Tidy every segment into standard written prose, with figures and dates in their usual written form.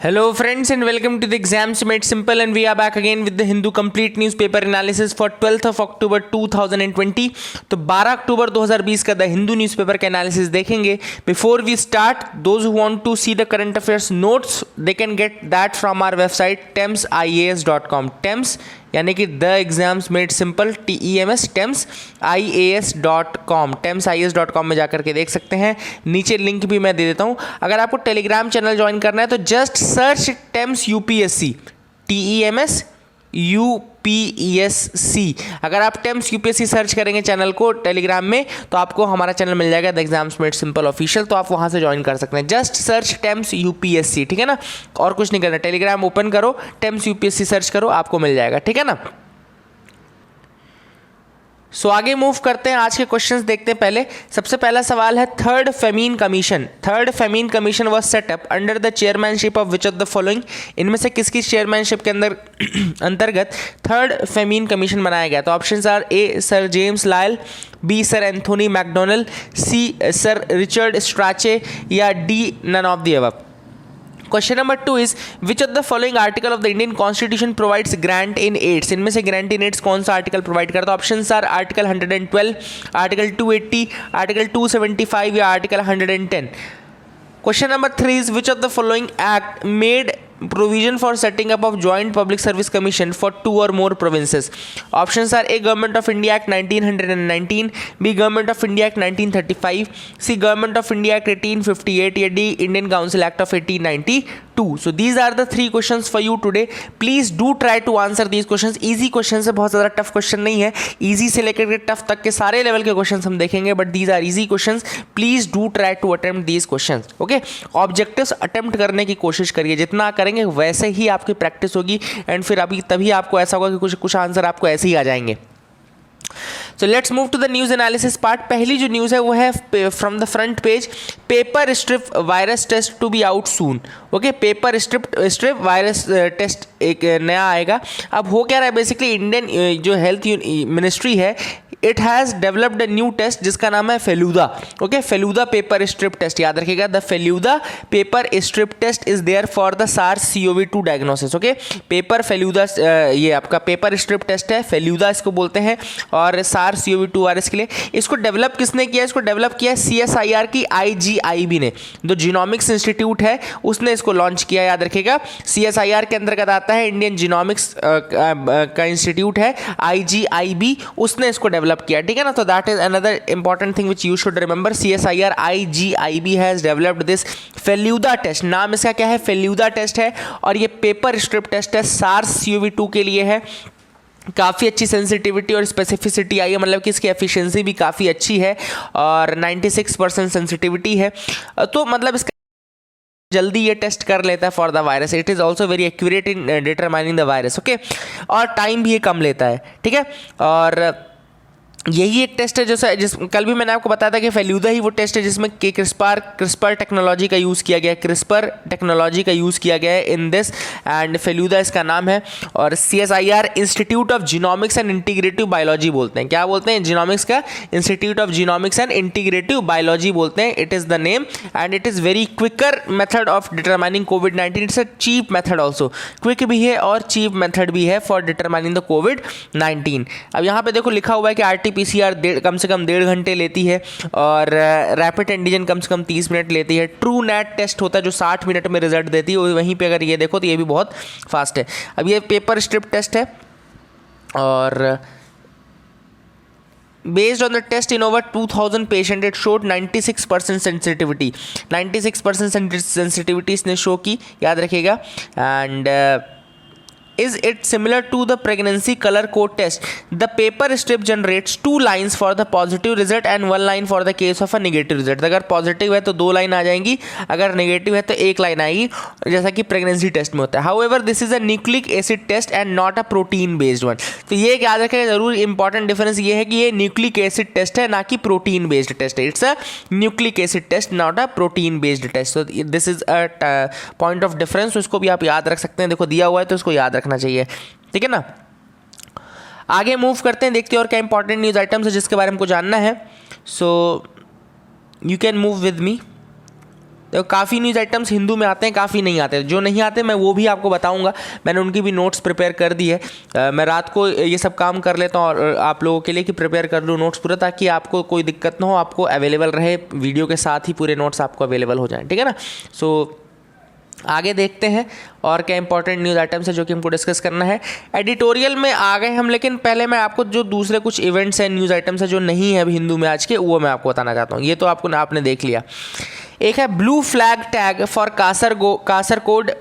Hello friends and welcome to the Exams Made Simple, and we are back again with the Hindu complete newspaper analysis for 12th of October 2020. तो 12 October 2020 का the Hindu newspaper का analysis देखेंगे. Before we start, those who want to see the current affairs notes they can get that from our website temsias.com. TEMS यानी कि the exams made simple TEMS temsias.com temsias.com में जाकर के देख सकते हैं. नीचे लिंक भी मैं दे देता हूँ. अगर आपको टेलीग्राम चैनल ज्वाइन करना है तो just search Tems UPSC TEMS UPSC. अगर आप टेम्स UPSC सर्च करेंगे चैनल को टेलीग्राम में तो आपको हमारा चैनल मिल जाएगा the exams made simple official. तो आप वहाँ से ज्वाइन कर सकते हैं. जस्ट सर्च टेम्स UPSC, ठीक है ना, और कुछ नहीं करना. टेलीग्राम ओपन करो, टेम्स UPSC सर्च करो, आपको मिल जाएगा, ठीक है ना. सो आगे मूव करते हैं. आज के क्वेश्चंस देखते हैं. पहले सबसे पहला सवाल है third famine commission. Third famine commission was set up under the chairmanship of which of the following. इनमें से किसकी चेयरमैनशिप के अंतर्गत थर्ड फेमीन कमीशन बनाया गया. तो options are A Sir James Lyall, B Sir Anthony MacDonnell, C Sir Richard Strachey या D none of the above. Question number 2 is which of the following article of the Indian constitution provides grant in aids. इनमें से grant in ads कौन सा article provide करता है. Options are article 112, article 280, article 275 या article 110. Question number 3 is which of the following act made provision for setting up of joint public service commission for 2 or more provinces. Options are A Government of India Act 1919, B Government of India Act 1935, C Government of India Act 1858 या D Indian Council Act of 1892. So these are the 3 questions for you today. Please do try to answer these questions. Easy questions है, बहुत ज़्यादा tough question नहीं है. Easy से लेकर के tough तक के सारे लेवल के क्वेश्चंस हम देखेंगे, but these are easy questions. Please do try to attempt these questions. Okay? Objectives attempt करने की कोशिश करिए. जितना करेंगे वैसे ही आपकी प्रैक्टिस होगी एंड फिर अभी तभी आपको ऐसा होगा कि कुछ आंसर आपको ऐसे ही आ जाएंगे. So let's move to the news analysis part. पहली जो न्यूज़ है वो है from the front page, paper strip virus test to be out soon. Okay, paper strip virus test एक नया आएगा. अब हो क्या रहा है, बेसिकली इंडियन जो हेल्थ मिनिस्ट्री है, it has developed a new test जिसका नाम है Feluda. Okay, Feluda paper strip test, याद रखिएगा. The Feluda paper strip test is there for the SARS-CoV-2 diagnosis. Okay, paper Feluda ये आपका पेपर स्ट्रिप टेस्ट है, फेलूदा इसको बोलते हैं, और SARS-CoV-2 वायरस के लिए. इसको डेवलप किसने किया? इसको डेवलप किया CSIR की IGIB ने. जो जीनोमिक्स इंस्टीट्यूट है उसने इसको लॉन्च किया, याद रखिएगा. CSIR के अंतर्गत आता है, इंडियन जीनोमिक्स का इंस्टीट्यूट है IGIB, उसने इसको डेवलप किया, ठीक है ना. तो that is another important thing which you should remember. CSIR IGIB has developed this Feluda test. नाम इसका क्या है? फेलूदा टेस्ट है, और ये पेपर स्ट्रिप टेस्ट है, SARS-CoV-2 के लिए है. काफ़ी अच्छी सेंसिटिविटी और स्पेसिफिसिटी आई है, मतलब कि इसकी एफिशिएंसी भी काफ़ी अच्छी है, और 96% सेंसिटिविटी है. तो मतलब इसका जल्दी ये टेस्ट कर लेता है for the virus. It is also very accurate in determining the virus. Okay, और टाइम भी ये कम लेता है, ठीक है. और यही एक टेस्ट है जिस कल भी मैंने आपको बताया था कि फेलूदा ही वो टेस्ट है जिसमें क्रिस्पर टेक्नोलॉजी का यूज़ किया गया है. क्रिस्पर टेक्नोलॉजी का यूज़ किया गया है इन दिस, एंड फेलूदा इसका नाम है. और CSIR institute of genomics and integrative biology बोलते हैं. क्या बोलते हैं? जीनोमिक्स का institute of genomics and integrative biology बोलते हैं. It is the name, and it is very quicker method of determining COVID-19. It's a cheap method also. Quick भी है और चीप मेथड भी है फॉर डिटरमाइनिंग द COVID-19. अब यहाँ पे देखो लिखा हुआ है कि RT-PCR कम से कम 1.5 घंटे लेती है, और रैपिड एंटीजन कम से कम 30 मिनट लेती है. ट्रू नेट टेस्ट होता है जो 60 मिनट में रिजल्ट देती है. वहीं पे अगर ये देखो तो ये भी बहुत फास्ट है. अब ये पेपर स्ट्रिप टेस्ट है, और based on the test in over 2000 patient it showed 96% sensitivity. 96% sensitivity इसने शो की, याद रखिएगा. And is it similar to the pregnancy color code test? The paper strip generates 2 lines for the positive result and 1 line for the case of a negative result. अगर positive है तो 2 line आ जाएंगी, अगर negative है तो 1 line आएगी, जैसा कि प्रेगनेंसी टेस्ट में होता है. However, this is a nucleic acid test and not a protein based one. तो ये याद रखें जरूर. इंपॉर्टेंट डिफरेंस ये है कि ये न्यूक्लिक एसिड टेस्ट है, ना कि प्रोटीन बेस्ड टेस्ट है. It's a nucleic acid test, not a protein based test. तो this is a point of difference. उसको भी आप याद रख सकते हैं. देखो दिया हुआ है तो उसको याद रखना चाहिए, ठीक है ना. आगे मूव करते हैं, देखते हैं और क्या इंपॉर्टेंट न्यूज़ आइटम्स है जिसके बारे में हमको जानना है. So you can move with me. तो काफ़ी न्यूज़ आइटम्स हिंदू में आते हैं, काफ़ी नहीं आते। जो नहीं आते मैं वो भी आपको बताऊंगा, मैंने उनकी भी नोट्स प्रिपेयर कर दी है। मैं रात को ये सब काम कर लेता हूँ और आप लोगों के लिए कि प्रिपेयर कर लूँ नोट्स पूरा, ताकि आपको कोई दिक्कत ना हो, आपको अवेलेबल रहे, वीडियो के साथ ही पूरे नोट्स आपको अवेलेबल हो जाएँ, ठीक है ना। सो आगे देखते हैं और क्या इंपॉर्टेंट न्यूज़ आइटम्स है जो कि हमको डिस्कस करना है। एडिटोरियल में आ गए हम, लेकिन पहले मैं आपको जो दूसरे कुछ इवेंट्स हैं, न्यूज़ आइटम्स है जो नहीं है अभी हिंदू में आज के, वो मैं आपको बताना चाहता हूँ। ये तो आपने देख लिया। एक है blue flag tag for Kasarkod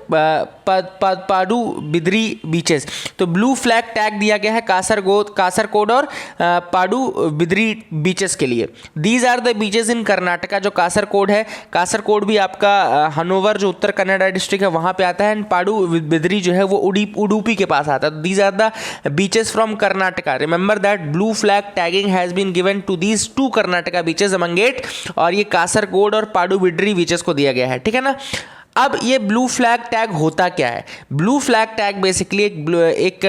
पाडू बिदरी बीचेस। तो ब्लू फ्लैग टैग दिया गया है कासरकोड और पाडू बिदरी बीचेस के लिए। दीज आर द बीचेस इन कर्नाटका। जो कासरकोड है, कासरकोड भी आपका हनोवर जो उत्तर कन्नड़ा डिस्ट्रिक्ट है वहाँ पे आता है, एंड पाडू बिदरी जो है वो उडुपी के पास आता है। These are the beaches from Karnataka. Remember that blue flag tagging has been given to these 2 Karnataka beaches among 8, और ये कासरकोड और पाडू बिदरी बीचेस को दिया गया है, ठीक है ना। अब ये ब्लू फ्लैग टैग होता क्या है? ब्लू फ्लैग टैग बेसिकली एक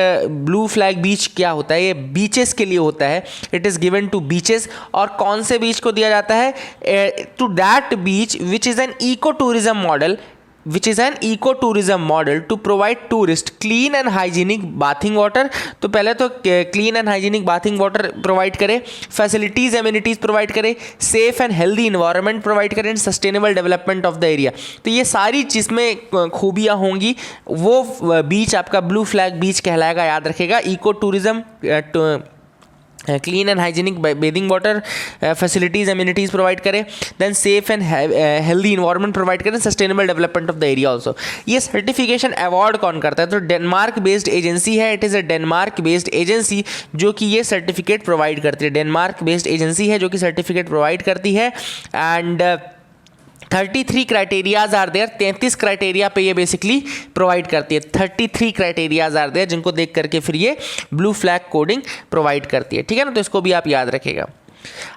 ब्लू फ्लैग बीच क्या होता है, ये बीचेस के लिए होता है। It is given to beaches, और कौन से बीच को दिया जाता है? To that beach which is an eco tourism model to provide tourist clean and hygienic bathing water। तो पहले तो clean and hygienic bathing water provide करे, फैसिलिटीज़ एमिनिटीज़ प्रोवाइड करे, safe and healthy environment provide करें, sustainable development of the area. तो ये सारी जिसमें खूबियाँ होंगी वो बीच आपका ब्लू फ्लैग बीच कहलाएगा, याद रखेगा। Eco tourism, clean and hygienic bathing water facilities amenities provide करें, then safe and healthy environment provide करें, sustainable development of the area also. ये सर्टिफिकेशन अवार्ड कौन करता है? तो डेनमार्क बेस्ड एजेंसी है। It is a Denmark based agency जो कि ये सर्टिफिकेट प्रोवाइड करती है। डेनमार्क बेस्ड एजेंसी है जो कि सर्टिफिकेट प्रोवाइड करती है। And 33 criterias are there. 33 criteria पे ये बेसिकली प्रोवाइड करती है। 33 क्राइटेरियाज आर देयर जिनको देख करके फिर ये ब्लू फ्लैग कोडिंग प्रोवाइड करती है, ठीक है ना। तो इसको भी आप याद रखेगा।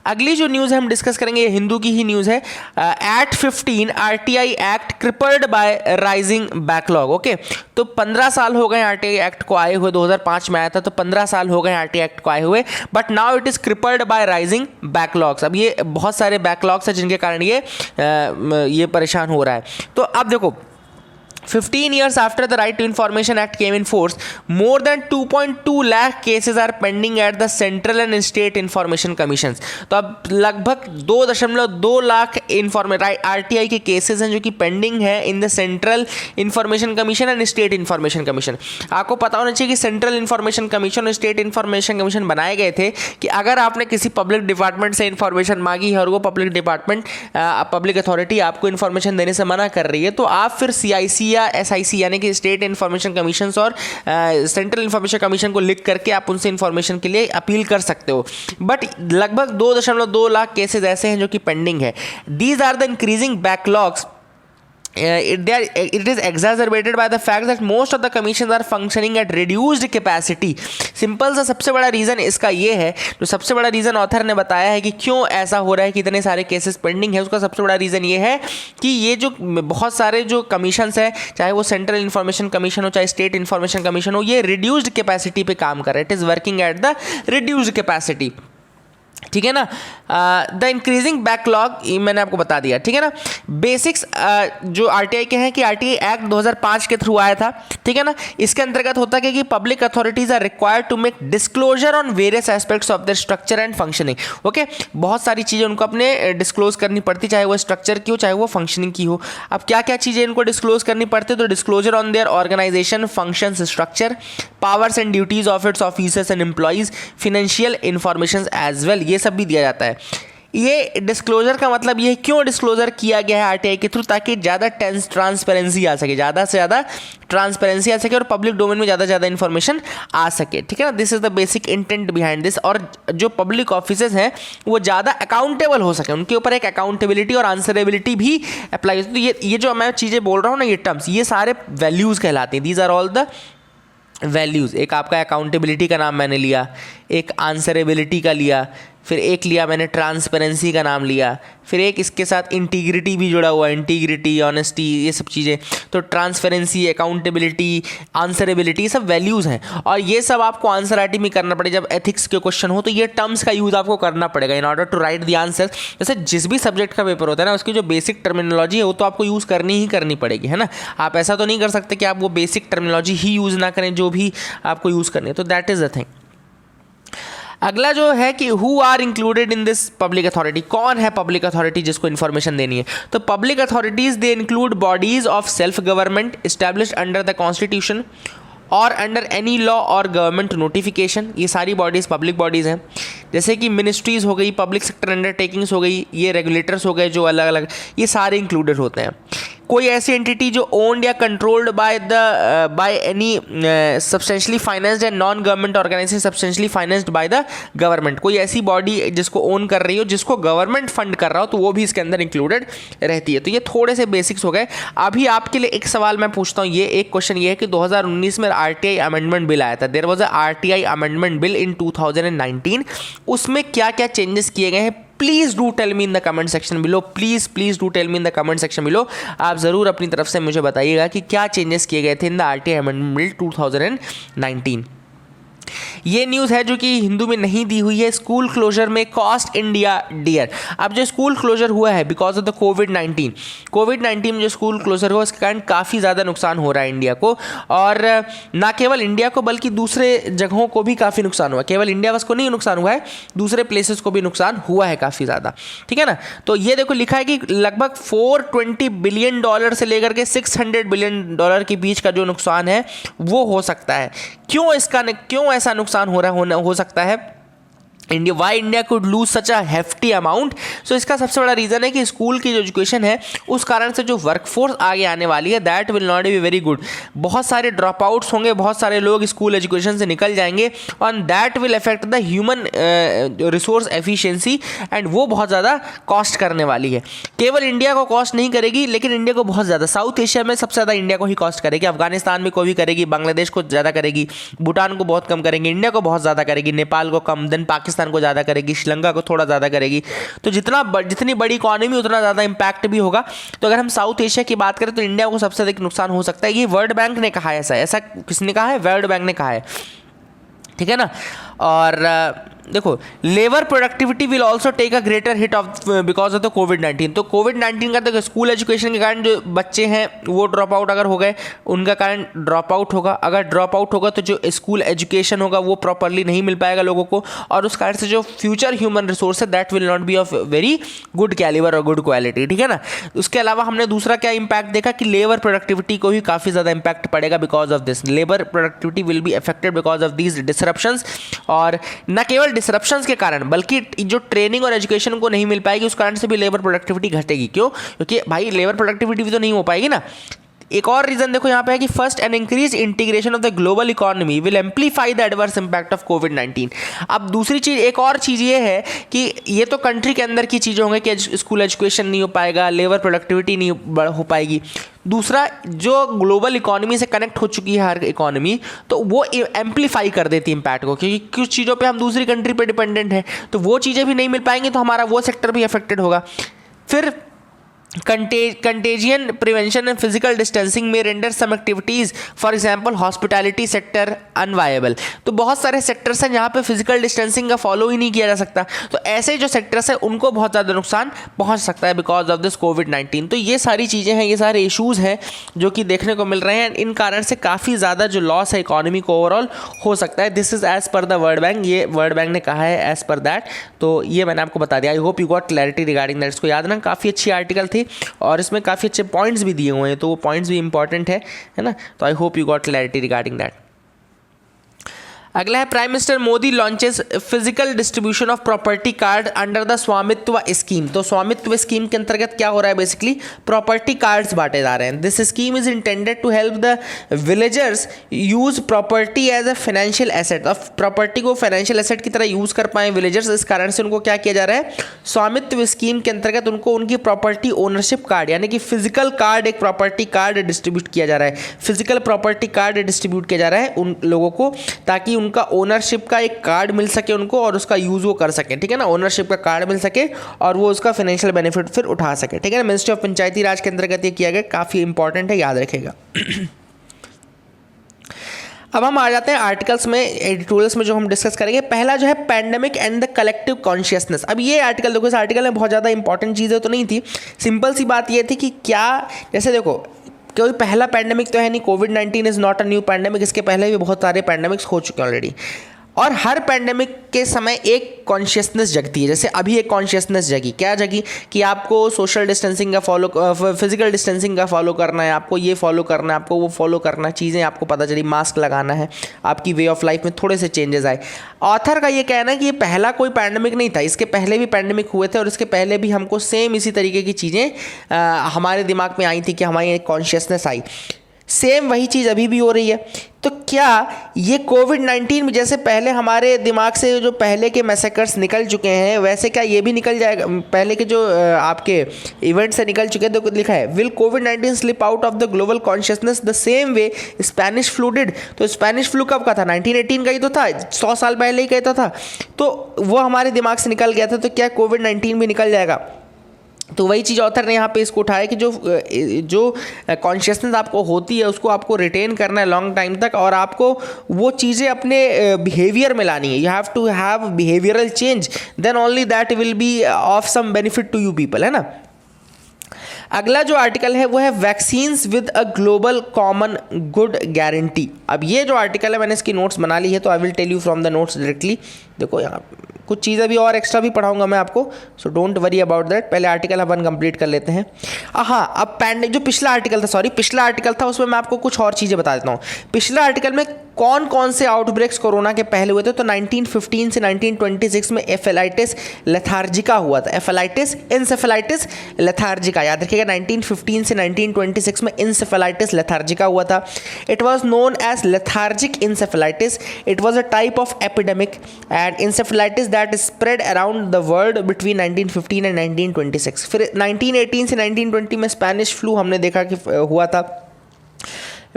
अगली जो न्यूज़ हम डिस्कस करेंगे ये हिंदू की ही न्यूज़ है। At 15 RTI act crippled by rising backlog. Okay, तो 15 साल हो गए आरटीआई एक्ट को आए हुए, 2005 में आया था, तो 15 साल हो गए आरटीआई एक्ट को आए हुए, but now it is crippled by rising backlogs. अब ये बहुत सारे बैकलॉग्स हैं जिनके कारण ये परेशान हो रहा है। तो अब देखो, 15 years after the Right to Information Act came in force, more than 2.2 lakh cases are pending at the Central and State Information Commissions। तो अब लगभग 2.2 लाख आरटीआई के केसेस हैं जो कि पेंडिंग है in the central information commission and state information commission. आपको पता होना चाहिए कि सेंट्रल इंफॉर्मेशन कमीशन और स्टेट इंफॉर्मेशन कमीशन बनाए गए थे कि अगर आपने किसी पब्लिक डिपार्टमेंट से इंफॉर्मेशन मांगी है और वो पब्लिक डिपार्टमेंट पब्लिक अथॉरिटी आपको इंफॉर्मेशन देने से मना कर रही है, तो आप फिर CIC या SIC यानी कि स्टेट इंफॉर्मेशन कमीशन और सेंट्रल इंफॉर्मेशन कमीशन को लिख करके आप उनसे इंफॉर्मेशन के लिए अपील कर सकते हो। बट लगभग 2.2 लाख केसेस ऐसे हैं जो कि पेंडिंग है। These are the increasing backlogs it is exacerbated by the fact that most of the commissions are functioning at reduced capacity। Simple सा सबसे बड़ा रीज़न इसका ये है, जो सबसे बड़ा रीज़न ऑथर ने बताया है कि क्यों ऐसा हो रहा है कि इतने सारे केसेस पेंडिंग है, उसका सबसे बड़ा रीज़न ये है कि ये जो बहुत सारे जो कमीशंस हैं, चाहे वो सेंट्रल इंफॉर्मेशन कमीशन हो चाहे स्टेट इंफॉर्मेशन कमीशन हो, ये रिड्यूस्ड कैपेसिटी पे काम कर रहा है। It is working at the reduced capacity, ठीक है ना। द इंक्रीजिंग बैकलॉग मैंने आपको बता दिया, ठीक है ना। बेसिक्स जो आरटीआई के हैं कि आरटीआई एक्ट 2005 के थ्रू आया था, ठीक है ना। इसके अंतर्गत होता है कि public authorities are required to make disclosure on various aspects of their structure and functioning. Okay, बहुत सारी चीज़ें उनको अपने डिस्क्लोज करनी पड़ती, चाहे वो स्ट्रक्चर की हो चाहे वो फंक्शनिंग की हो। अब क्या क्या चीज़ें इनको डिस्क्लोज करनी पड़ती है? तो disclosure on their organisation, functions, structure, powers and duties of its officers and employees, financial information as well, ये सब भी दिया जाता है। ये डिस्क्लोजर का मतलब ये क्यों डिस्क्लोजर किया गया है आरटीआई के थ्रू? ताकि ज़्यादा ट्रांसपेरेंसी आ सके, ज़्यादा से ज़्यादा ट्रांसपेरेंसी आ सके और पब्लिक डोमेन में ज़्यादा से ज़्यादा इन्फॉर्मेशन आ सके, ठीक है ना। This is the basic intent behind this. और जो पब्लिक ऑफिसर्स हैं वो ज़्यादा अकाउंटेबल हो सके, उनके ऊपर एक अकाउंटेबिलिटी और आंसरेबिलिटी भी अप्लाई। तो ये जो मैं चीज़ें बोल रहा हूँ ना, ये टर्म्स, ये सारे वैल्यूज़ कहलाते हैं। These are all the values. एक आपका अकाउंटेबिलिटी का नाम मैंने लिया, एक आंसरेबिलिटी का लिया, फिर एक लिया मैंने ट्रांसपेरेंसी का नाम लिया, फिर एक इसके साथ इंटीग्रिटी भी जुड़ा हुआ है, इंटीग्रिटी, ऑनेस्टी, ये सब चीज़ें। तो ट्रांसपेरेंसी, अकाउंटेबिलिटी, आंसरेबिलिटी, ये सब वैल्यूज़ हैं और ये सब आपको आंसर राइटिंग में करना पड़ेगा। जब एथिक्स के क्वेश्चन हो तो ये टर्म्स का यूज़ आपको करना पड़ेगा in order to write the answer. जैसे जिस भी सब्जेक्ट का पेपर होता है ना, उसकी जो बेसिक टर्मिनोलॉजी है वो तो आपको यूज़ करनी ही करनी पड़ेगी, है ना। आप ऐसा तो नहीं कर सकते कि आप वो बेसिक टर्मिनोलॉजी ही यूज़ ना करें जो भी आपको यूज़ करनी है। तो दैट इज़ द थिंग। अगला जो है कि who are included in this public authority, कौन है पब्लिक अथॉरिटी जिसको इन्फॉर्मेशन देनी है। तो public authorities they include bodies of self government established under the constitution और अंडर एनी लॉ और गवर्नमेंट नोटिफिकेशन। ये सारी बॉडीज़ पब्लिक बॉडीज़ हैं। जैसे कि मिनिस्ट्रीज़ हो गई, पब्लिक सेक्टर अंडरटेकिंग्स हो गई, ये रेगुलेटर्स हो गए जो अलग अलग, ये सारे इंक्लूडेड होते हैं। कोई ऐसी एंटिटी जो ओन्ड या controlled by any substantially financed and non government organisation substantially financed by the government, कोई ऐसी बॉडी जिसको ओन कर रही हो, जिसको गवर्नमेंट फंड कर रहा हो, तो वो भी इसके अंदर इंक्लूडेड रहती है। तो ये थोड़े से बेसिक्स हो गए। अभी आपके लिए एक सवाल मैं पूछता हूँ, ये एक क्वेश्चन ये है कि 2019 में आरटीआई अमेंडमेंट बिल आया था। There was a RTI amendment bill in 2019। उसमें क्या क्या चेंजेस किए गए हैं, please do tell me in the comment section below. Please do tell me in the comment section below. आप ज़रूर अपनी तरफ से मुझे बताइएगा कि क्या चेंजेस किए गए थे in the RTI amendment bill 2019। ये न्यूज़ है जो कि हिंदू में नहीं दी हुई है। स्कूल क्लोजर में कॉस्ट इंडिया डियर। अब जो स्कूल क्लोजर हुआ है बिकॉज ऑफ द कोविड-19 में जो स्कूल क्लोजर हुआ उसके कारण काफ़ी ज़्यादा नुकसान हो रहा है इंडिया को, और ना केवल इंडिया को बल्कि दूसरे जगहों को भी काफ़ी नुकसान हुआ है। केवल इंडिया बस को नहीं नुकसान हुआ है, दूसरे प्लेसेस को भी नुकसान हुआ है काफ़ी ज़्यादा, ठीक है ना। तो ये देखो लिखा है कि लगभग $420 बिलियन से लेकर के $600 बिलियन के बीच का जो नुकसान है वो हो सकता है। क्यों ऐसा नुकसान हो सकता है, India could lose such a hefty amount. So इसका सबसे बड़ा रीज़न है कि स्कूल की जो एजुकेशन है उस कारण से जो वर्कफोर्स आगे आने वाली है that will not be very good. बहुत सारे ड्रॉप आउट्स होंगे, बहुत सारे लोग स्कूल एजुकेशन से निकल जाएंगे और that will affect the human resource efficiency and वो बहुत ज़्यादा कॉस्ट करने वाली है। केवल इंडिया को कॉस्ट नहीं करेगी लेकिन इंडिया को बहुत ज़्यादा, साउथ एशिया में सबसे ज़्यादा इंडिया को ही कॉस्ट करेगी, अफगानिस्तान में को भी करेगी, बांग्लादेश को ज़्यादा करेगी, भूटान को बहुत कम करेंगे, इंडिया को बहुत ज़्यादा करेगी, नेपाल को कम, देन पाकिस्तान को ज़्यादा करेगी, श्रीलंका को थोड़ा ज़्यादा करेगी। तो जितनी बड़ी इकोनॉमी उतना ज़्यादा इंपैक्ट भी होगा। तो अगर हम साउथ एशिया की बात करें तो इंडिया को सबसे अधिक नुकसान हो सकता है। ये वर्ल्ड बैंक ने कहा है, ऐसा किसने कहा है, वर्ल्ड बैंक ने कहा है, ठीक है ना। और देखो labour productivity will also take a greater hit of because of the कोविड-19। तो कोविड-19 का देखो स्कूल एजुकेशन के कारण जो बच्चे हैं वो ड्रॉप आउट अगर हो गए, उनका कारण ड्रॉप आउट होगा। अगर ड्रॉप आउट होगा तो जो स्कूल एजुकेशन होगा वो प्रॉपरली नहीं मिल पाएगा लोगों को, और उस कारण से जो फ्यूचर ह्यूमन रिसोर्स है that will not be of very good calibre और गुड क्वालिटी, ठीक है ना। उसके अलावा हमने दूसरा क्या इंपैक्ट देखा कि लेबर प्रोडक्टिविटी को भी काफ़ी ज़्यादा इंपैक्ट पड़ेगा because of this. Labour productivity will be affected because of these disruptions, और न केवल डिसरप्शंस के कारण बल्कि जो ट्रेनिंग और एजुकेशन को नहीं मिल पाएगी उस कारण से भी लेबर प्रोडक्टिविटी घटेगी। क्यों? क्योंकि भाई लेबर प्रोडक्टिविटी भी तो नहीं हो पाएगी ना। एक और रीजन देखो यहाँ पे है कि first an increase integration of the global economy will amplify the adverse impact of कोविड-19। अब दूसरी चीज, एक और चीज ये है कि ये तो कंट्री के अंदर की चीज़ें होंगी कि स्कूल एजुकेशन नहीं हो पाएगा, लेबर प्रोडक्टिविटी नहीं हो पाएगी। दूसरा, जो ग्लोबल इकोनॉमी से कनेक्ट हो चुकी है हर इकोनॉमी, तो वो एम्पलीफाई कर देती है इम्पैक्ट को, क्योंकि कुछ चीज़ों पे हम दूसरी कंट्री पे डिपेंडेंट हैं, तो वो चीज़ें भी नहीं मिल पाएंगी तो हमारा वो सेक्टर भी अफेक्टेड होगा। फिर contagion prevention and physical distancing may render some activities for example hospitality sector unviable. तो बहुत सारे सेक्टर्स हैं जहाँ पे फिजिकल डिस्टेंसिंग का फॉलो ही नहीं किया जा सकता, तो ऐसे जो सेक्टर्स हैं उनको बहुत ज़्यादा नुकसान पहुँच सकता है बिकॉज ऑफ दिस कोविड-19। तो ये सारी चीज़ें हैं, ये सारे इशूज़ हैं जो कि देखने को मिल रहे हैं। इन कारण से काफ़ी ज़्यादा जो लॉस है इकोनॉमी को ओवरऑल हो सकता है। This is as per the world bank, ये वर्ल्ड बैंक ने कहा है एज पर दैट। तो ये मैंने आपको बता दिया। आई hope you got clarity regarding that. इसको याद रखना, काफ़ी अच्छी आर्टिकल थी और इसमें काफ़ी अच्छे पॉइंट्स भी दिए हुए हैं, तो वो पॉइंट्स भी इंपॉर्टेंट है ना। तो आई hope you got clarity regarding that. अगला है prime minister Modi launches physical distribution of property card under the स्वामित्व स्कीम। तो स्वामित्व स्कीम के अंतर्गत क्या हो रहा है, बेसिकली प्रॉपर्टी कार्ड्स बांटे जा रहे हैं। This scheme is intended to help the villagers use property as a financial asset. अब प्रॉपर्टी को फाइनेंशियल एसेट की तरह यूज कर पाए विलेजर्स, इस कारण से उनको क्या किया जा रहा है, स्वामित्व स्कीम के अंतर्गत उनको उनकी प्रॉपर्टी ओनरशिप कार्ड यानी कि फिजिकल कार्ड, एक प्रॉपर्टी कार्ड डिस्ट्रीब्यूट किया जा रहा है। फिजिकल प्रॉपर्टी कार्ड डिस्ट्रीब्यूट किया जा रहा है उन लोगों को, ताकि उनका ओनरशिप का एक कार्ड मिल सके उनको और उसका यूज़ वो कर सकें, ठीक है ना, ओनरशिप का कार्ड मिल सके और वो उसका फाइनेंशियल बेनिफिट फिर उठा सके, ठीक है ना। मिनिस्ट्री ऑफ पंचायती राज के अंतर्गत ये किया गया, काफ़ी इंपॉर्टेंट है, याद रखेगा। अब हम आ जाते हैं आर्टिकल्स में, एडिटोरियल्स में जो हम डिस्कस करेंगे। पहला जो है pandemic and the collective consciousness. अब ये आर्टिकल देखो, इस आर्टिकल में बहुत ज़्यादा इंपॉर्टेंट चीज़ें तो नहीं थी, सिंपल सी बात ये थी कि क्या, जैसे देखो कोई पहला पैंडेमिक तो है नहीं, कोविड-19 is not a new pandemic, इसके पहले भी बहुत सारे पैंडेमिक्स हो चुके हैं ऑलरेडी, और हर पैंडेमिक के समय एक कॉन्शियसनेस जगती है। जैसे अभी एक कॉन्शियसनेस जगी, क्या जगी कि आपको सोशल डिस्टेंसिंग का फॉलो, फिजिकल डिस्टेंसिंग का फॉलो करना है, आपको ये फॉलो करना है, आपको वो फॉलो करना है, चीज़ें आपको पता चली, मास्क लगाना है, आपकी वे ऑफ लाइफ में थोड़े से चेंजेस आए। ऑथर का ये कहना है कि ये पहला कोई पैंडेमिक नहीं था, इसके पहले भी पैंडेमिक हुए थे और इसके पहले भी हमको सेम इसी तरीके की चीज़ें हमारे दिमाग में आई थी कि हमारी एक कॉन्शियसनेस आई। सेम वही चीज़ अभी भी हो रही है। तो क्या ये कोविड-19 में जैसे पहले हमारे दिमाग से जो पहले के मैसेकर्स निकल चुके हैं, वैसे क्या ये भी निकल जाएगा, पहले के जो आपके इवेंट से निकल चुके हैं? तो लिखा है will covid slip out of the global consciousness the same way Spanish flu did. तो स्पेनिश फ्लू कब का था? 1918 का ही तो था, 100 साल पहले ही कहता था, तो वो हमारे दिमाग से निकल गया था। तो क्या कोविड-19 भी निकल जाएगा? तो वही चीज़ ऑथर ने यहाँ पे इसको उठाया कि जो कॉन्शियसनेस आपको होती है उसको आपको रिटेन करना है लॉन्ग टाइम तक, और आपको वो चीज़ें अपने बिहेवियर में लानी है। You have to have behavioural change, then only that will be of some benefit to you people, है ना। अगला जो आर्टिकल है वो है vaccines with a global common good guarantee. अब ये जो आर्टिकल है मैंने इसकी नोट्स बना ली है, तो I will tell you from the notes directly. देखो यहाँ कुछ चीज़ें भी और एक्स्ट्रा भी पढ़ाऊंगा मैं आपको, so don't worry about that. पहले आर्टिकल अपन कंप्लीट कर लेते हैं। हाँ, अब जो पिछला आर्टिकल था, सॉरी पिछला आर्टिकल था, उसमें मैं आपको कुछ और चीज़ें बता देता हूँ। पिछला आर्टिकल में कौन कौन से आउटब्रेक्स कोरोना के पहले हुए थे? तो 1915 से 1926 में एफेलाइटिस लेथार्जिका हुआ था, एफेलाइटिस इंसेफेलाइटिस लेथार्जिका, याद रखिएगा। 1915 से 1926 में इंसेफेलाइटिस लेथार्जिका हुआ था। It was known as lethargic encephalitis. It was a type of epidemic and encephalitis that spread around the world between 1915 and 1926। फिर 1918 से 1920 में स्पेनिश फ्लू हमने देखा कि हुआ था।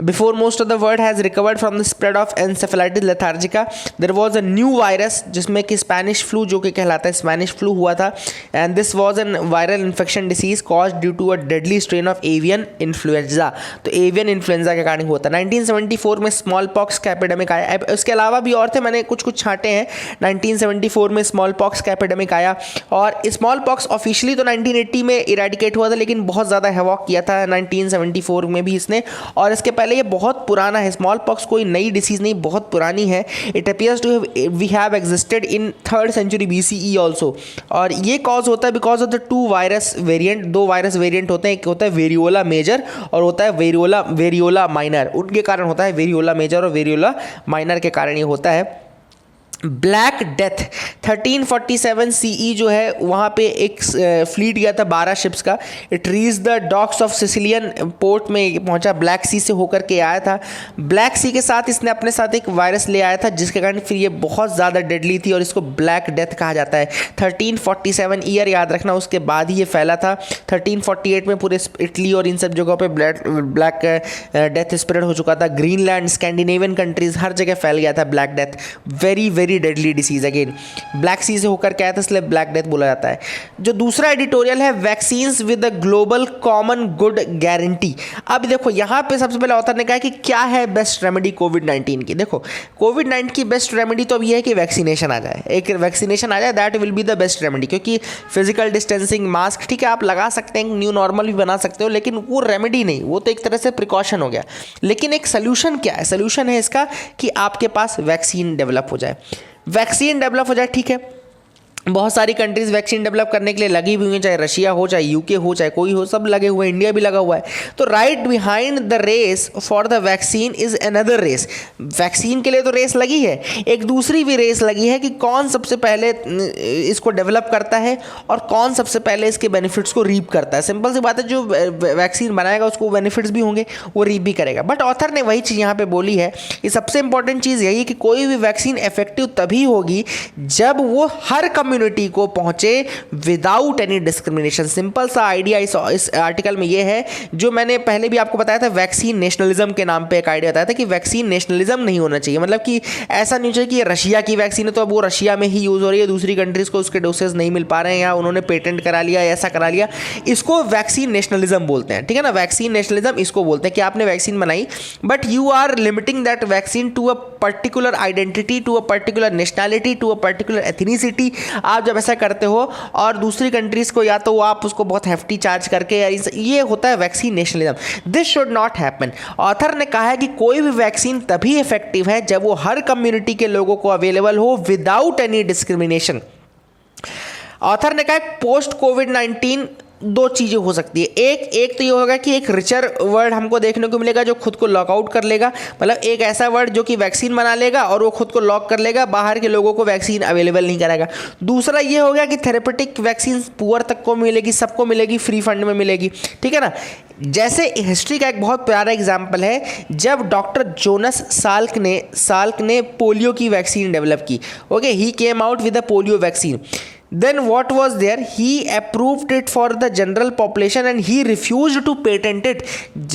Before most of the world has recovered from the spread of encephalitis lethargica, there was a new virus जिसमें कि स्पेनिश फ्लू जो कि कहलाता है स्पेनिश फ्लू हुआ था, and this was an viral infection disease caused due to a deadly strain of avian influenza। तो avian influenza के कारण हुआ था। 1974 में स्मॉल पॉक्स का एपिडेमिक आया। उसके अलावा भी और थे, मैंने कुछ कुछ छांटे हैं। 1974 में स्मॉल पॉक्स का एपिडेमिक आया, और स्मॉल पॉक्स ऑफिशियली तो 1980 में इरेडिकेट हुआ था, लेकिन बहुत ज़्यादा हैवॉक किया था 1974 में भी इसने। और इसके पहले ये बहुत पुराना है, स्मॉल पॉक्स कोई नई डिसीज नहीं, बहुत पुरानी है। It appears to we have existed in 3rd century BCE also. और ये कॉज होता है because of the 2 virus variant. 2 virus variant होते हैं, एक होता है वेरियोला मेजर और होता है वेरियोला माइनर। उनके कारण होता है वेरियोला मेजर और वेरियोला माइनर के कारण ये होता है। ब्लैक डेथ 1347 CE जो है वहाँ पे एक फ्लीट गया था 12 शिप्स का। It reach the docks of Sicilian port में पहुँचा, ब्लैक सी से होकर के आया था। ब्लैक सी के साथ इसने अपने साथ एक वायरस ले आया था, जिसके कारण फिर ये बहुत ज़्यादा डेडली थी और इसको ब्लैक डेथ कहा जाता है। 1347 ईयर याद रखना, उसके बाद ही ये फैला था। 1348 में पूरे इटली और इन सब जगहों पे ब्लैक डेथ स्प्रेड हो चुका था। ग्रीनलैंड, स्कैंडिनेवियन कंट्रीज, हर जगह फैल गया था black death. Very very deadly disease, again Black Sea से होकर के आया था, इसलिए ब्लैक डेथ बोला जाता है। जो दूसरा एडिटोरियल है vaccines with the global common good guarantee. अब देखो यहाँ पे सबसे पहले ऑथर ने कहा कि क्या है बेस्ट रेमेडी कोविड-19 की। देखो कोविड-19 की बेस्ट रेमेडी तो अब ये है कि वैक्सीनेशन आ जाए, एक वैक्सीनेशन आ जाए, that will be the best remedy. क्योंकि फिजिकल डिस्टेंसिंग, मास्क ठीक है आप लगा सकते हैं, न्यू नॉर्मल भी बना सकते हो, लेकिन वो रेमेडी नहीं, वो तो एक तरह से प्रिकॉशन हो गया। लेकिन एक सोल्यूशन क्या है? सोल्यूशन है इसका कि आपके पास वैक्सीन डेवलप हो जाए। वैक्सीन डेवलप हो जाए, ठीक है, बहुत सारी कंट्रीज़ वैक्सीन डेवलप करने के लिए लगी हुई हैं, चाहे रशिया हो, चाहे यूके हो, चाहे कोई हो, सब लगे हुए हैं, इंडिया भी लगा हुआ है। तो right behind the race for the vaccine is another race. Vaccine के लिए तो रेस लगी है, एक दूसरी भी रेस लगी है कि कौन सबसे पहले इसको डेवलप करता है और कौन सबसे पहले इसके बेनिफिट्स को रीप करता है। सिंपल सी बात है, जो वैक्सीन बनाएगा उसको बेनिफिट्स भी होंगे, वो रीप भी करेगा। बट ऑथर ने वही चीज़ यहाँ पर बोली है कि सबसे इंपॉर्टेंट चीज़ यही है कि कोई भी वैक्सीन इफेक्टिव तभी होगी जब वो हर कम्युनिटी को पहुंचे विदाउट एनी डिस्क्रिमिनेशन। सिंपल सा आइडिया इस आर्टिकल में ये है, जो मैंने पहले भी आपको बताया था, वैक्सीन नेशनलिज्म के नाम पे एक आइडिया बताया था कि वैक्सीन नेशनलिज्म नहीं होना चाहिए। मतलब कि ऐसा नहीं चाहिए कि रशिया की वैक्सीन है तो अब वो रशिया में ही यूज़ हो रही है, दूसरी कंट्रीज़ को उसके डोसेज नहीं मिल पा रहे हैं या उन्होंने पेटेंट करा लिया, ऐसा करा लिया। इसको वैक्सीन नेशनलिज्म बोलते हैं, ठीक है ना। वैक्सीन नेशनलिज्म इसको बोलते हैं कि आपने वैक्सीन बनाई but you are limiting that vaccine to a particular identity, to a particular nationality, to a particular ethnicity. आप जब ऐसा करते हो और दूसरी कंट्रीज़ को या तो आप उसको बहुत हेफ्टी चार्ज करके, ये होता है vaccine nationalism. This should not happen. Author ने कहा है कि कोई भी वैक्सीन तभी इफेक्टिव है जब वो हर कम्युनिटी के लोगों को अवेलेबल हो विदाउट एनी डिस्क्रिमिनेशन। ऑथर ने कहा पोस्ट कोविड-19 दो चीज़ें हो सकती है। एक तो ये होगा कि एक रिचर वर्ल्ड हमको देखने को मिलेगा जो खुद को लॉकआउट कर लेगा, मतलब एक ऐसा वर्ल्ड जो कि वैक्सीन बना लेगा और वो खुद को लॉक कर लेगा, बाहर के लोगों को वैक्सीन अवेलेबल नहीं कराएगा। दूसरा ये हो गया कि थेरेपेटिक वैक्सीन पुअर तक को मिलेगी, सबको मिलेगी, फ्री फंड में मिलेगी, ठीक है ना। जैसे हिस्ट्री का एक बहुत प्यारा एग्जाम्पल है, जब डॉक्टर जोनस साल्क ने पोलियो की वैक्सीन डेवलप की, okay, he came out with a polio vaccine. Then what was there? He approved it for the general population and he refused to patent it.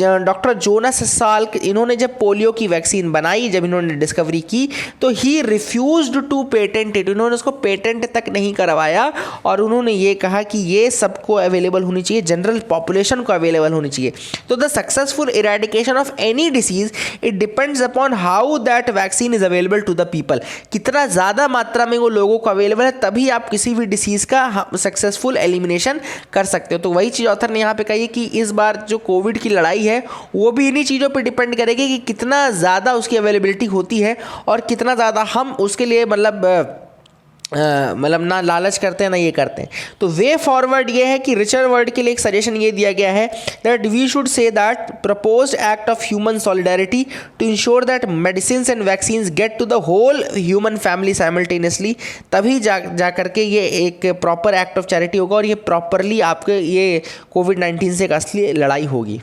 Doctor Jonas Salk, इन्होंने जब polio की vaccine बनाई, जब इन्होंने discovery की, तो ही refused to patent it, उन्होंने उसको पेटेंट तक नहीं करवाया और उन्होंने ये कहा कि ये सबको अवेलेबल होनी चाहिए, जनरल पॉपुलेशन को अवेलेबल होनी चाहिए। तो the successful eradication of any disease it depends upon how that vaccine is available to the people. कितना ज़्यादा मात्रा में वो लोगों को अवेलेबल है, तभी आप किसी भी डिसीज का सक्सेसफुल एलिमिनेशन कर सकते हो। तो वही चीज़ ऑथर ने यहाँ पे कही है कि इस बार जो कोविड की लड़ाई है वो भी इन्हीं चीज़ों पे डिपेंड करेगी कि कितना ज़्यादा उसकी अवेलेबिलिटी होती है और कितना ज़्यादा हम उसके लिए मतलब ना लालच करते हैं ना ये करते हैं। तो वे फॉरवर्ड ये है कि रिचर वर्ल्ड के लिए एक सजेशन ये दिया गया है that we should say that proposed act of human solidarity to ensure that medicine and vaccines get to the whole human family simultaneously, तभी जा करके ये एक प्रॉपर एक्ट ऑफ चैरिटी होगा और ये प्रॉपरली आपके ये कोविड-19 से एक असली लड़ाई होगी।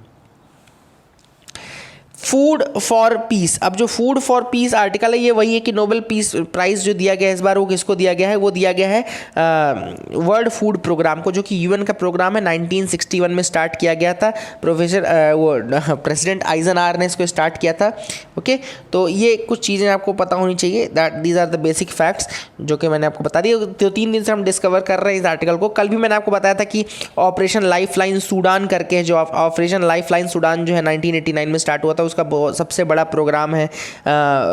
फूड फॉर पीस, अब जो फूड फॉर पीस आर्टिकल है ये वही है कि नोबेल पीस प्राइज़ जो दिया गया है इस बार वो किसको दिया गया है, वो दिया गया है वर्ल्ड फूड प्रोग्राम को, जो कि यूएन का प्रोग्राम है। 1961 में स्टार्ट किया गया था, प्रेसिडेंट आइजनआवर ने इसको स्टार्ट किया था। ओके, तो ये कुछ चीज़ें आपको पता होनी चाहिए, that these are the basic facts जो कि मैंने आपको बता दी। तो 3 दिन से हम डिस्कवर कर रहे हैं इस आर्टिकल को। कल भी मैंने आपको बताया था कि ऑपरेशन लाइफलाइन सूडान करके, जो ऑपरेशन लाइफलाइन सूडान जो है 1989 में स्टार्ट हुआ था, उसका सबसे बड़ा प्रोग्राम है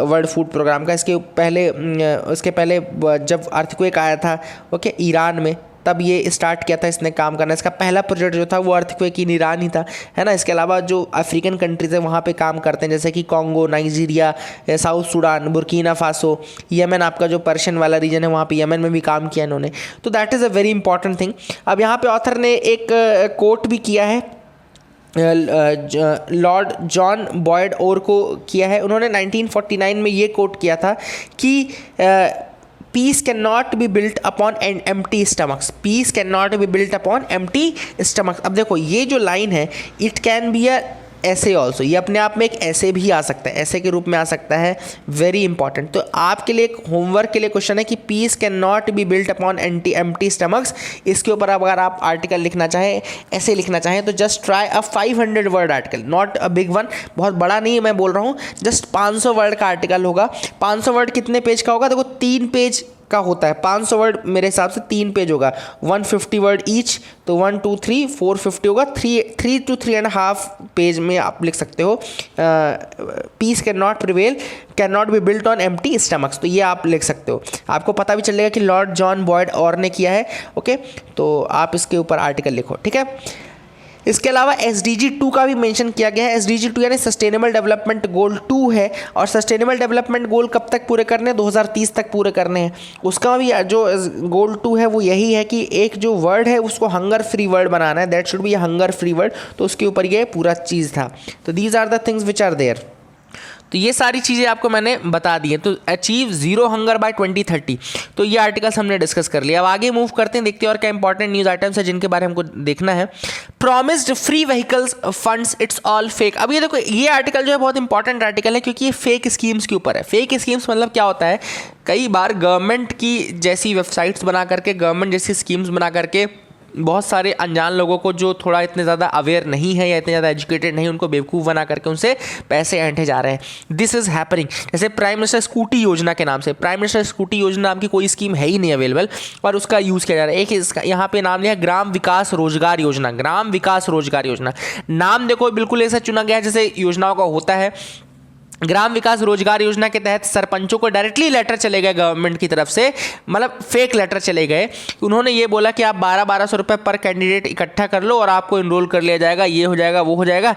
वर्ल्ड फूड प्रोग्राम का। इसके पहले जब अर्थक्वेक आया था ओके ईरान में, तब ये स्टार्ट किया था इसने काम करना। इसका पहला प्रोजेक्ट जो था वो अर्थक्वेक इन ईरान ही था, है ना। इसके अलावा जो अफ्रीकन कंट्रीज़ है वहाँ पे काम करते हैं, जैसे कि Congo, Nigeria, south Sudan, Burkina Faso, Yemen, आपका जो पर्शियन वाला रीजन है वहाँ पे यमन में भी काम किया इन्होंने। तो that is a very important thing. अब यहाँ पे ऑथर ने एक कोट भी किया है, लॉर्ड जॉन बॉयड ओर को किया है। उन्होंने 1949 में ये कोट किया था कि peace cannot be built upon an empty stomachs, peace cannot be built upon empty stomachs। अब देखो ये जो लाइन है, it can be a ऐसे ऑल्सो, ये अपने आप में एक ऐसे भी आ सकता है, ऐसे के रूप में आ सकता है, वेरी इंपॉर्टेंट। तो आपके लिए एक होमवर्क के लिए क्वेश्चन है कि piece can not be built upon empty stomachs. इसके ऊपर अगर आप आर्टिकल लिखना चाहें, ऐसे लिखना चाहें, तो just try a 500 word article, not a big one, बहुत बड़ा नहीं है मैं बोल रहा हूँ, जस्ट 500 वर्ड का आर्टिकल होगा। 500 वर्ड कितने पेज का होगा, देखो 3 पेज का होता है। 500 वर्ड मेरे हिसाब से 3 पेज होगा, 150 वर्ड ईच, तो 1 2 3 450 होगा। 3 to 3.5 पेज में आप लिख सकते हो piece can not be built on empty stomachs. तो ये आप लिख सकते हो, आपको पता भी चलेगा कि लॉर्ड जॉन बॉयड और ने किया है। ओके, तो आप इसके ऊपर आर्टिकल लिखो, ठीक है। इसके अलावा SDG 2 का भी मेंशन किया गया है। SDG 2 यानी सस्टेनेबल डेवलपमेंट गोल 2 है, और सस्टेनेबल डेवलपमेंट गोल कब तक पूरे करने हैं, 2030 तक पूरे करने हैं। उसका भी जो गोल 2 है वो यही है कि एक जो वर्ड है उसको हंगर फ्री वर्ड बनाना है, that should be hunger free world. तो उसके ऊपर ये पूरा चीज़ था। तो these are the things which are there. तो ये सारी चीज़ें आपको मैंने बता दी हैं। तो अचीव जीरो हंगर बाय 2030, तो ये आर्टिकल्स हमने डिस्कस कर लिया। अब आगे मूव करते हैं, देखते हैं और क्या इंपॉर्टेंट न्यूज़ आइटम्स है जिनके बारे में हमको देखना है। Promised free vehicles funds it's all fake. अब ये देखो, ये आर्टिकल जो है बहुत इंपॉर्टेंट आर्टिकल है क्योंकि ये फेक स्कीम्स के ऊपर है। फेक स्कीम्स मतलब क्या होता है, कई बार गवर्नमेंट की जैसी वेबसाइट्स बना करके, गवर्नमेंट जैसी स्कीम्स बना करके बहुत सारे अनजान लोगों को जो थोड़ा इतने ज़्यादा अवेयर नहीं है या इतने ज़्यादा एजुकेटेड नहीं, उनको बेवकूफ़ बना करके उनसे पैसे ऐंठे जा रहे हैं। This is happening. जैसे प्राइम मिनिस्टर स्कूटी योजना के नाम से, प्राइम मिनिस्टर स्कूटी योजना नाम की कोई स्कीम है ही नहीं अवेलेबल, और उसका यूज़ किया जा रहा है। एक इसका यहाँ पे नाम लिया ग्राम विकास रोजगार योजना। ग्राम विकास रोजगार योजना नाम देखो बिल्कुल ऐसा चुना गया जैसे योजनाओं का होता है। ग्राम विकास रोजगार योजना के तहत सरपंचों को डायरेक्टली लेटर चले गए गवर्नमेंट की तरफ से, मतलब फेक लेटर चले गए। उन्होंने ये बोला कि आप 1200 रुपये पर कैंडिडेट इकट्ठा कर लो और आपको इनरोल कर लिया जाएगा, ये हो जाएगा, वो हो जाएगा।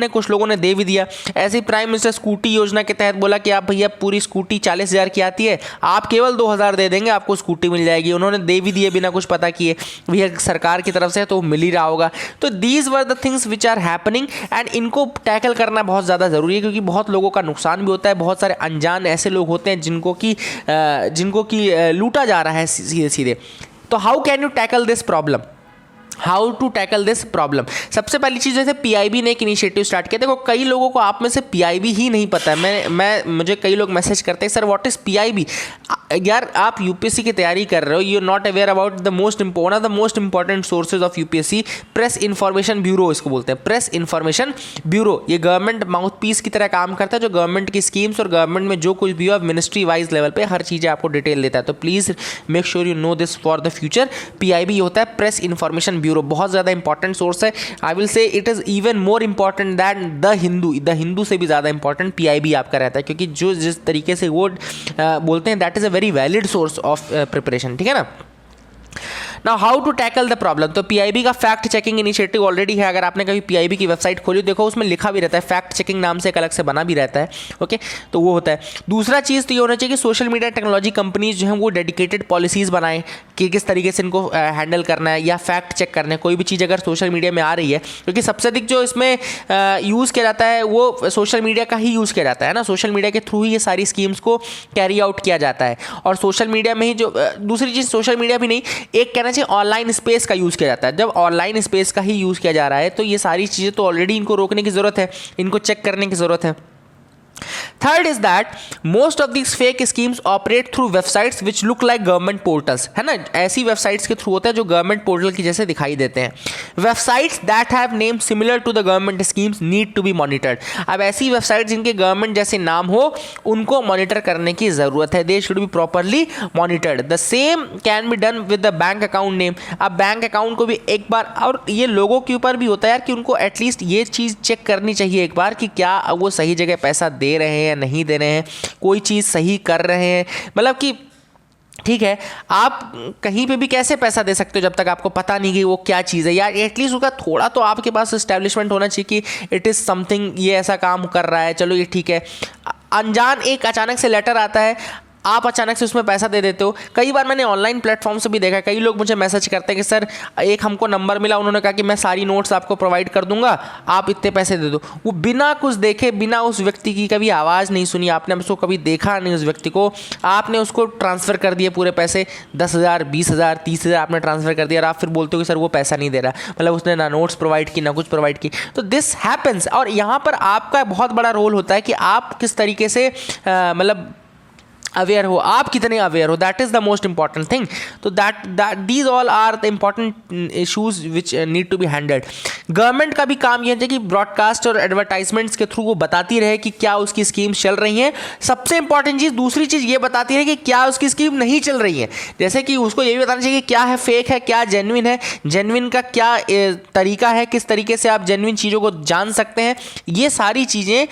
कुछ लोगों ने दे भी दिया। ऐसे ही प्राइम मिनिस्टर स्कूटी योजना के तहत बोला कि आप भैया पूरी स्कूटी 40,000 की आती है, आप केवल 2,000 दे देंगे, आपको स्कूटी मिल जाएगी। उन्होंने दे भी दिए बिना कुछ पता किए, भैया सरकार की तरफ से तो मिल ही रहा होगा। तो these were the things which are happening, and इनको टैकल करना बहुत ज़्यादा ज़रूरी है क्योंकि बहुत लोगों का नुकसान भी होता है। बहुत सारे अनजान ऐसे लोग होते हैं जिनको कि लूटा जा रहा है सीधे सीधे। तो how can you tackle this problem? How to tackle this problem? सबसे पहली चीज़ जैसे पीआईबी ने एक इनिशिएटिव स्टार्ट किया। देखो कई लोगों को आप में से पीआईबी ही नहीं पता है। मुझे कई लोग मैसेज करते हैं, सर व्हाट इज़ पीआईबी? यार आप यूपीएससी की तैयारी कर रहे हो, you are not aware about the most important sources of UPSC, press information bureau इसको बोलते हैं। प्रेस इन्फॉर्मेशन ब्यूरो ये गवर्नमेंट माउथ पीस की तरह काम करता है, जो गवर्नमेंट की स्कीम्स और गवर्नमेंट में जो कुछ भी हो मिनिस्ट्री वाइज लेवल पे हर चीज़ें आपको डिटेल देता है। तो please make sure you know this for the future. PIB होता है प्रेस इन्फॉर्मेशन ब्यूरो, बहुत ज़्यादा इंपॉर्टेंट सोर्स है। I will say it is even more important than the Hindu से भी ज़्यादा इंपॉर्टेंट पीआईबी आपका रहता है, क्योंकि जो जिस तरीके से वो बोलते हैं that is a very valid source of preparation, ठीक है ना। Now how to tackle the problem? तो पीआईबी का फैक्ट चेकिंग इनिशिएटिव ऑलरेडी है। अगर आपने कभी पीआईबी की वेबसाइट खोली देखो उसमें लिखा भी रहता है, फैक्ट चेकिंग नाम से एक अलग से बना भी रहता है। ओके, तो वो होता है। दूसरा चीज़ तो ये होना चाहिए कि सोशल मीडिया टेक्नोलॉजी कंपनीज जो हैं वो डेडिकेटेड पॉलिसीज़ बनाएं कि किस तरीके से इनको हैंडल करना है या फैक्ट चेक करना है। कोई भी चीज़ अगर सोशल मीडिया में आ रही है, क्योंकि सबसे अधिक जो इसमें यूज़ किया जाता है वो सोशल मीडिया का ही यूज़ किया जाता है ना। सोशल मीडिया के थ्रू ही ये सारी स्कीम्स को कैरी आउट किया जाता है, और सोशल मीडिया में ही जो दूसरी चीज़, सोशल मीडिया भी नहीं, एक कहना चाहिए ऑनलाइन स्पेस का यूज़ किया जाता है। जब ऑनलाइन स्पेस का ही यूज़ किया जा रहा है तो ये सारी चीज़ें तो ऑलरेडी इनको रोकने की ज़रूरत है, इनको चेक करने की ज़रूरत है। Third is that most of these fake schemes operate through websites which look like government portals, है ना। ऐसी वेबसाइट्स के थ्रू होता है जो गवर्नमेंट पोर्टल की जैसे दिखाई देते हैं। Websites that have name similar to the government schemes need to be monitored. अब ऐसी वेबसाइट जिनके गवर्नमेंट जैसे नाम हो उनको मॉनिटर करने की जरूरत है। They should be properly monitored. The same can be done with the bank account name. अब बैंक अकाउंट को भी एक बार, और ये लोगों के ऊपर भी होता है यार कि उनको एटलीस्ट ये चीज़ चेक करनी चाहिए एक बार कि क्या वो सही जगह पैसा दे रहे हैं या नहीं दे रहे हैं, कोई चीज़ सही कर रहे हैं। मतलब कि ठीक है, आप कहीं पे भी कैसे पैसा दे सकते हो जब तक आपको पता नहीं कि वो क्या चीज़ है। यार एटलीस्ट उसका थोड़ा तो आपके पास एस्टेब्लिशमेंट होना चाहिए कि इट इज़ समथिंग, ये ऐसा काम कर रहा है, चलो ये ठीक है। अनजान एक अचानक से लेटर आता है, आप अचानक से उसमें पैसा दे देते हो। कई बार मैंने ऑनलाइन प्लेटफॉर्म से भी देखा, कई लोग मुझे मैसेज करते हैं कि सर एक हमको नंबर मिला, उन्होंने कहा कि मैं सारी नोट्स आपको प्रोवाइड कर दूंगा, आप इतने पैसे दे दो। वो बिना कुछ देखे, बिना उस व्यक्ति की कभी आवाज़ नहीं सुनी, आपने उसको कभी देखा नहीं उस व्यक्ति को, आपने उसको ट्रांसफ़र कर दिए पूरे पैसे, 10,000 20,000 30,000 आपने ट्रांसफ़र कर दिया, और आप फिर बोलते हो कि सर वो पैसा नहीं दे रहा। मतलब उसने ना नोट्स प्रोवाइड की ना कुछ प्रोवाइड की। तो दिस हैपन्स, और यहाँ पर आपका बहुत बड़ा रोल होता है कि आप किस तरीके से मतलब अवेयर हो, आप कितने अवेयर हो, that is the most important thing. तो that these all are the important issues which need to be handled. Government का भी काम यह है कि ब्रॉडकास्ट और एडवर्टाइजमेंट्स के थ्रू वो बताती रहे कि क्या उसकी स्कीम्स चल रही हैं। सबसे इंपॉर्टेंट चीज़, दूसरी चीज़ ये बताती रहे कि क्या उसकी स्कीम नहीं चल रही है। जैसे कि उसको ये भी बताना चाहिए कि क्या है फेक है, क्या जेन्युइन है, जेन्युइन का क्या तरीका है, किस तरीके से आप जेन्युइन चीज़ों को जान सकते हैं। ये सारी चीज़ें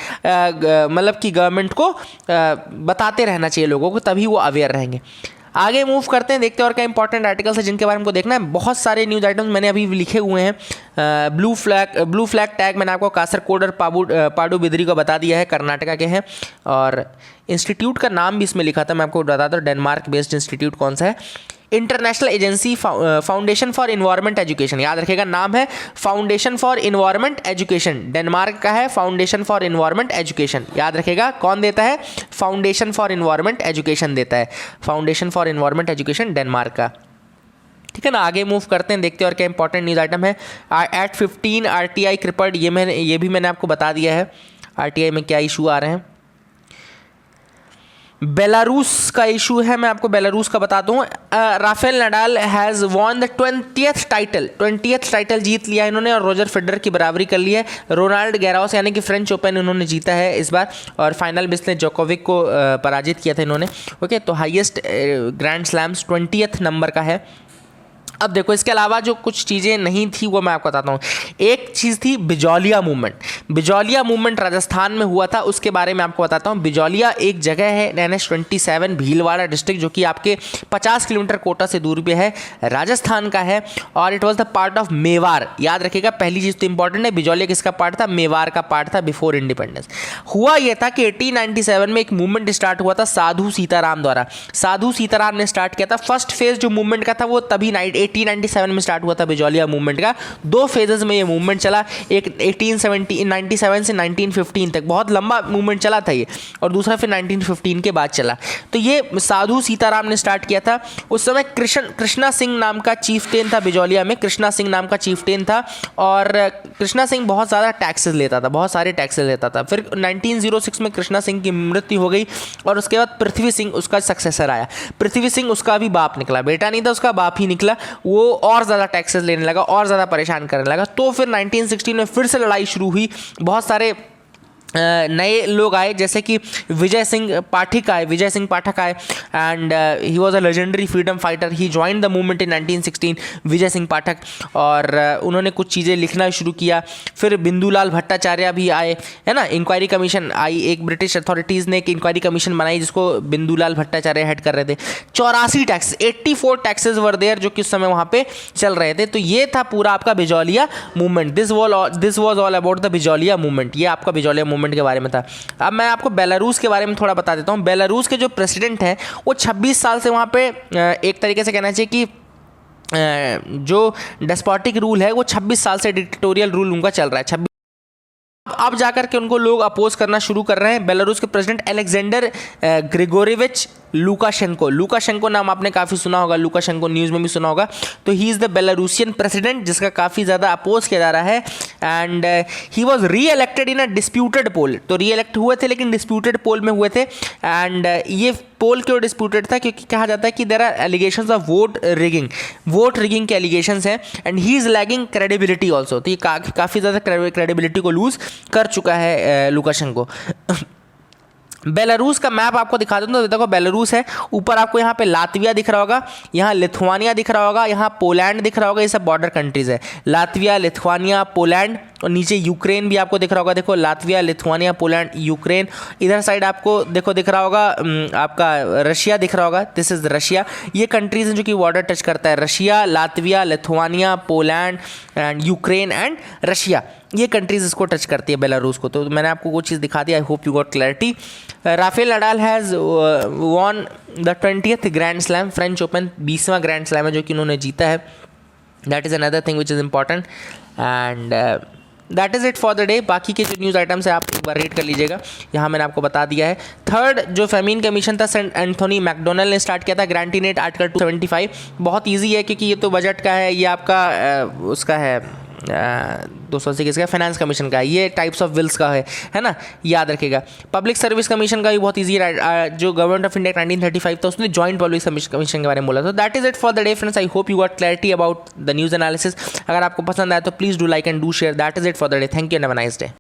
मतलब कि गवर्नमेंट को बताते रहना चाहिए लोगों को, तभी वो अवेयर रहेंगे। आगे मूव करते हैं, देखते हैं और क्या इंपॉर्टेंट आर्टिकल्स है जिनके बारे में हमको देखना है। बहुत सारे न्यूज़ आइटम्स मैंने अभी लिखे हुए हैं। ब्लू फ्लैग टैग मैंने आपको कासरकोड और पाडुबिद्री को बता दिया है, कर्नाटका के हैं। और इंस्टीट्यूट का नाम भी इसमें लिखा था, मैं आपको बताता हूँ डेनमार्क बेस्ड इंस्टीट्यूट कौन सा है। International agency foundation for environment education, याद रखिएगा नाम है foundation for environment education, Denmark का है फाउंडेशन फॉर इन्वायरमेंट एजुकेशन, याद रखिएगा कौन देता है, फाउंडेशन फॉर इन्वायरमेंट एजुकेशन देता है, foundation for environment education Denmark का। ठीक है ना, आगे मूव करते हैं, देखते हैं और क्या इंपॉर्टेंट न्यूज़ आइटम है। एट 15 RTI क्रिपल्ड, ये भी मैंने आपको बता दिया है RTI में क्या इशू आ रहे हैं। बेलारूस का इशू है, मैं आपको बेलारूस का बताता हूँ। Rafael Nadal has won the 20th title जीत लिया इन्होंने और रोजर फेडरर की बराबरी कर ली है। रोनाल्ड गैरोस यानी कि फ्रेंच ओपन इन्होंने जीता है इस बार, और फाइनल में इसने जोकोविक को पराजित किया था इन्होंने। ओके, तो highest grand slams 20th number का है। अब देखो इसके अलावा जो कुछ चीज़ें नहीं थी वो मैं आपको बताता हूँ। एक चीज़ थी बिजौलिया मूवमेंट। बिजौलिया मूवमेंट राजस्थान में हुआ था, उसके बारे में आपको बताता हूँ। बिजौलिया एक जगह है NH27 भीलवाड़ा डिस्ट्रिक्ट, जो कि आपके 50 किलोमीटर कोटा से दूर पे है, राजस्थान का है, और it was the part of Mewar. याद रखिएगा, पहली चीज़ तो इंपॉर्टेंट है, बिजौलिया किसका पार्ट था, मेवाड़ का पार्ट था बिफोर इंडिपेंडेंस। हुआ यह था कि 1897 में एक मूवमेंट स्टार्ट हुआ था साधु सीताराम द्वारा। साधु सीताराम ने स्टार्ट किया था। फर्स्ट फेज जो मूवमेंट का था वो तभी 1897 में स्टार्ट हुआ था बिजौलिया मूवमेंट का। दो फेजेस में ये मूवमेंट चला, एक 1897 से 1915 तक, बहुत लंबा मूवमेंट चला था ये, और दूसरा फिर 1915 के बाद चला। तो ये साधु सीताराम ने स्टार्ट किया था। उस समय कृष्णा सिंह नाम का चीफटेन था बिजौलिया में, कृष्णा सिंह नाम का चीफटेन था, और कृष्णा सिंह बहुत ज़्यादा टैक्सेस लेता था, बहुत सारे टैक्सेस लेता था। फिर 1906 में कृष्णा सिंह की मृत्यु हो गई, और उसके बाद पृथ्वी सिंह उसका सक्सेसर आया। पृथ्वी सिंह उसका भी बाप निकला, बेटा नहीं था, उसका बाप ही निकला। वो और ज़्यादा टैक्सेस लेने लगा, और ज़्यादा परेशान करने लगा। तो फिर 1916 में फिर से लड़ाई शुरू हुई। बहुत सारे नए लोग आए, जैसे कि विजय सिंह पाठक आए, and he was a legendary freedom fighter. He join the movement in 1916, Vijay Singh पाठक, और उन्होंने कुछ चीज़ें लिखना शुरू किया। फिर बिंदुलाल भट्टाचार्य भी आए, है ना, इंक्वायरी कमीशन आई, एक ब्रिटिश अथॉरिटीज़ ने एक इंक्वायरी कमीशन बनाई जिसको बिंदुलाल भट्टाचार्य हेड कर रहे थे। 84 टैक्स, 84 टैक्सेस वर देयर, जो कि उस समय वहाँ पे चल रहे थे। तो ये था पूरा आपका Bijolia movement. This was all about the Bijolia movement. ये आपका बिजौलिया मूवमेंट के बारे में था। अब मैं आपको बेलारूस के बारे में थोड़ा बता देता हूँ। बेलारूस के जो प्रेसिडेंट हैं वो 26 साल से वहाँ पे, एक तरीके से कहना चाहिए कि जो डेस्पोटिक रूल है वो 26 साल से डिक्टेटोरियल रूल उनका चल रहा है। अब जाकर के उनको लोग अपोज करना शुरू कर रहे हैं। बेलारूस के प्रेसिडेंट अलेक्जेंडर ग्रिगोरिविच लुकाशेंको नाम आपने काफ़ी सुना होगा, लुकाशेंको न्यूज़ में भी सुना होगा। तो he is the Belarusian president जिसका काफ़ी ज़्यादा अपोज किया जा रहा है, and he was reelected in a disputed poll. तो री इलेक्ट हुए थे लेकिन डिस्प्यूटेड पोल में हुए थे, एंड ये पोल क्यों डिस्प्यूटेड था, क्योंकि कहा जाता है कि there are allegations of vote rigging के एलिगेशंस हैं, and he is lagging credibility also. तो ये काफ़ी ज़्यादा क्रेडिबिलिटी को लूज़ कर चुका है लुकाशेंको। बेलारूस का मैप आपको दिखा दूँ तो देखो, बेलारूस है, ऊपर आपको यहाँ पे लातविया दिख रहा होगा, यहाँ लिथुआनिया दिख रहा होगा, यहाँ पोलैंड दिख रहा होगा। ये सब बॉर्डर कंट्रीज़ है, लातविया, लिथुआनिया, पोलैंड, और नीचे यूक्रेन भी आपको दिख रहा होगा। देखो, लातविया, लिथुआनिया, पोलैंड, यूक्रेन। इधर साइड आपको देखो दिख रहा होगा आपका रशिया दिख रहा होगा, दिस इज़ रशिया। ये कंट्रीज़ हैं जो कि बॉर्डर टच करता है, Russia, Latvia, Lithuania, Poland and Ukraine and Russia. ये कंट्रीज़ इसको टच करती है बेलारूस को। तो मैंने आपको वो चीज़ दिखा दी, I hope you got clarity. Rafael Nadal has won the 20th grand slam, French Open 20वां ग्रैंड स्लैम है जो कि उन्होंने जीता है। That is another thing which is important, and that is it for the day. बाकी के जो न्यूज़ आइटम्स है आप एक बार रीड कर लीजिएगा, यहाँ मैंने आपको बता दिया है। थर्ड जो फेमीन कमीशन था सेंट एंथोनी मैकडोनल ने स्टार्ट किया था, ग्रांटीनेट आर्टिकल 275। बहुत ईजी है क्योंकि ये तो बजट का है, ये आपका उसका है 280 किसका, फाइनेंस कमीशन का है, ये टाइप्स ऑफ बिल्स का है ना, याद रखिएगा। पब्लिक सर्विस कमीशन का भी बहुत ईजी है, जो गवर्नमेंट ऑफ इंडिया 1935 था उसने जॉइंट पब्लिक सर्विस कमीशन के बारे में बोला। तो that is it for the day friends, I hope you got clarity about the news analysis. अगर आपको पसंद आए तो please do like and do share. That is it for the day, thank you and have a nice day.